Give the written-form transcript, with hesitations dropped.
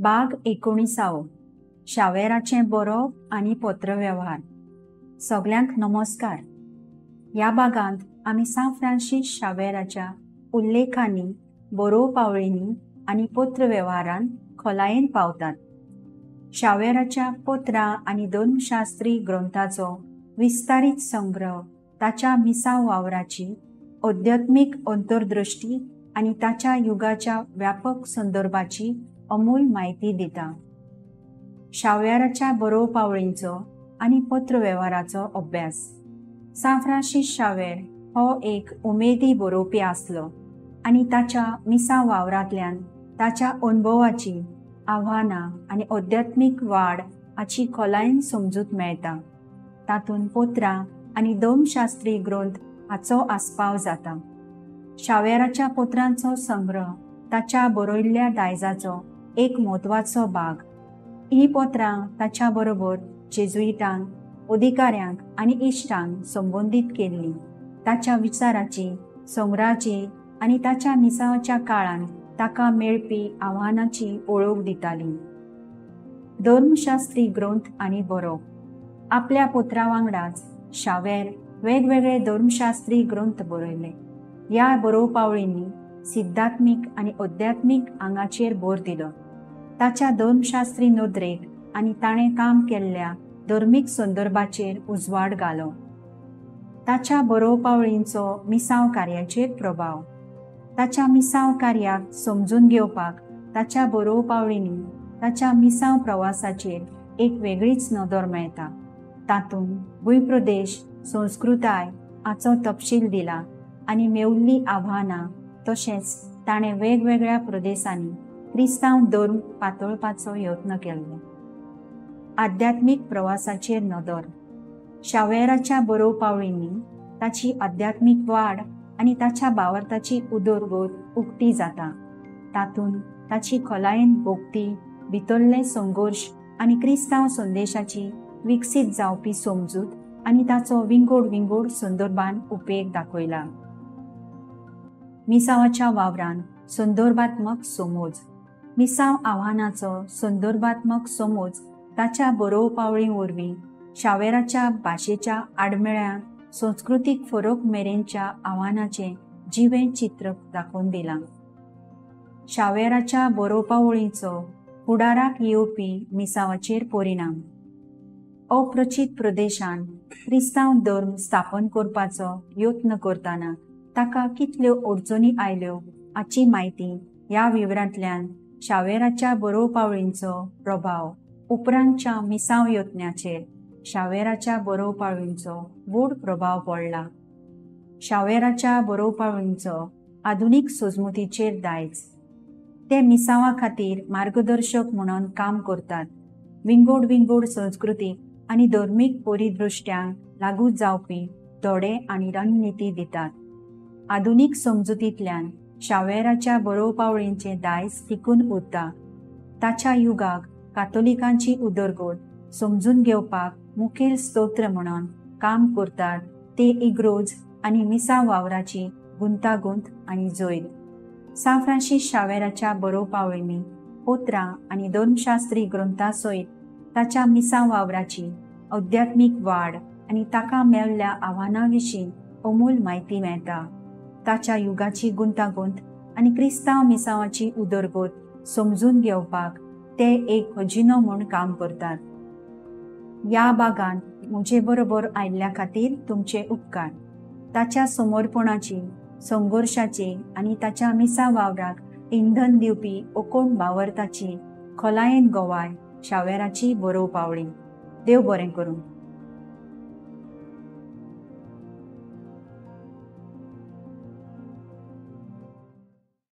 भाग 19 शावेराचे बरोवप आनी पत्रव्यवहार। सगळ्यांक नमस्कार। ह्या भागांत आमी सान फ्रांसीस शावेराच्या उल्लेखांनी, बरोवपावळींनी आनी पत्रव्यवहारांत खोलायेन पावतात। शावेराच्या पत्रां आनी धर्मशास्त्री ग्रंथाचो विस्तारीत संग्रह ताच्या मिसाव वावराची अध्यात्मिक अंतर्दृष्टी आनी ताच्या युगाच्या व्यापक संदर्भाची अमूल म्हायती दिता। शावेराच्या बरोवपावळींचो आनी पत्रव्यवहाराचो अभ्यास। सान फ्रांसीस शावेर हो एक उमेदी बरोवपी आसलो आनी ताच्या मिसाव वावरांतल्यान ताच्या अनुभवाची आव्हानां आनी अध्यात्मिक वाड हाची खोलायेन समजूत मेळटा। तातूंत पत्रां आनी धर्मशास्त्री ग्रंथ हाचो आस्पाव जाता। शावेराच्या पत्रांचो संग्रह ताच्या बरयल्ल्या दायजाचो एक म्हत्वाचो भाग। ही पत्रां ताच्या बरोबर जेजुईटांक, अधिकाऱ्यांक आनी इश्टांक संबंदीत केल्लीं, ताच्या विचाराची, संग्रहाची आनी ताच्या मिसावाच्या काळांत ताका मेळपी आव्हानांची वळख दितालीं। धर्मशास्त्री ग्रंथ आनी बरोवप। आपल्या पत्रां वांगडाच शावेर वेगवेगळे धर्मशास्त्री ग्रंथ बरयले। ह्या बरोवपावळींनी सिद्धात्मीक आनी अध्यात्मीक आंगाचेर भर दिलो। ताच्या धर्मशास्त्री नदरेक आनी ताणें काम केल्ल्या धर्मीक संदर्भाचेर उजवाड घालो। ताच्या बरोवपावळींचो मिसाव कार्याचेर प्रभाव। ताच्या मिसाव कार्याक समजून घेवपाक ताच्या बरोवपावळींनी ताच्या मिसाव प्रवासाचेर एक वेगळीच नदर मेळटा। तातूंत भूंयप्रदेश, संस्कृताय हाचो तपशील दिला आनी मेवल्लीं आव्हानां तशेंच ताणें वेगवेगळ्या प्रदेशांनी क्रिस्तांव धर्म पातळपाचो यत्न केल्लो। आध्यात्मीक प्रवासाचेर नदर। शावेराच्या बरोवपावळींनी ताची आध्यात्मीक वाड आनी ताच्या भावार्थाची उदरगत उक्ती जाता। तातूंत ताची खोलायेन भोगती, भितरले संघर्श आनी क्रिस्तांव संदेशाची विकसीत जावपी समजूत आनी ताचो विंगड संदर्भान उपेग दाखयला। मिसावाच्या वावरांत संदर्भात्मक समज। मिसाव आव्हानाचो संदर्भात्मक समज ताच्या बरोवपावळी वरवीं शावेराच्या भाशेच्या आडमेळ्या संस्कृतीक फरक मेरेनच्या आव्हानाचें जिवें चित्र दाखोवन दिलां। शावेराच्या बरोवपावळींचो फुडाराक येवपी मिसावाचेर परिणाम। अप्रचीत प्रदेशांत क्रिस्तांव धर्म स्थापन करपाचो यत्न करतना ताका कितल्यो अडचणी आयल्यो हाची म्हायती ह्या विवरांतल्यान शावेराच्या बरोवपावळींचो प्रभाव उपरांतच्या मिसाव यत्नाचेर शावेराच्या बरोवपावळींचो व्हड प्रभाव पडला। शावेराच्या बरोवपावळींचो आधुनीक सजमतीचेर दायज। ते मिसावा खातीर मार्गदर्शक म्हणून काम करतात, विंगड संस्कृतीक आनी धर्मीक परिदृश्ट्यांक लागू जावपी धोडे आनी रणनीती दितात। आधुनीक समजुतींतल्यान शावेराच्या बरोवपावळींचें दायज टिकून उरता। ताच्या युगाक कातोलिकांची उदरगत समजून घेवपाक मुखेल स्तोत्र म्हणून काम करतात ते इग्रोज आनी मिसाव वावराची गुंतागुंत आनी जैत। सान फ्रांसीस शावेराच्या बरोवपावळींनी पत्रां आनी धर्मशास्त्री ग्रंथां सयत ताच्या मिसाव वावराची अध्यात्मीक वाड आनी ताका मेळिल्ल्या आव्हानां विशीं अमूल म्हायती मेळटा। ताच्या युगाची गुंतागुंत आनी क्रिस्तांव मिसावाची उदरगत समजून घेवपाक ते एक खजिनो म्हूण काम करतात। ह्या भागांत म्हजे बरोबर आयिल्ल्या खातीर तुमचे उपकार। ताच्या समर्पणाची, संघर्शाची आनी ताच्या मिसाव वावराक इंधन दिवपी अकोण भावार्थाची खोलायेन गोवाय शावेराची बरोवपावळी। देव बरें करूं।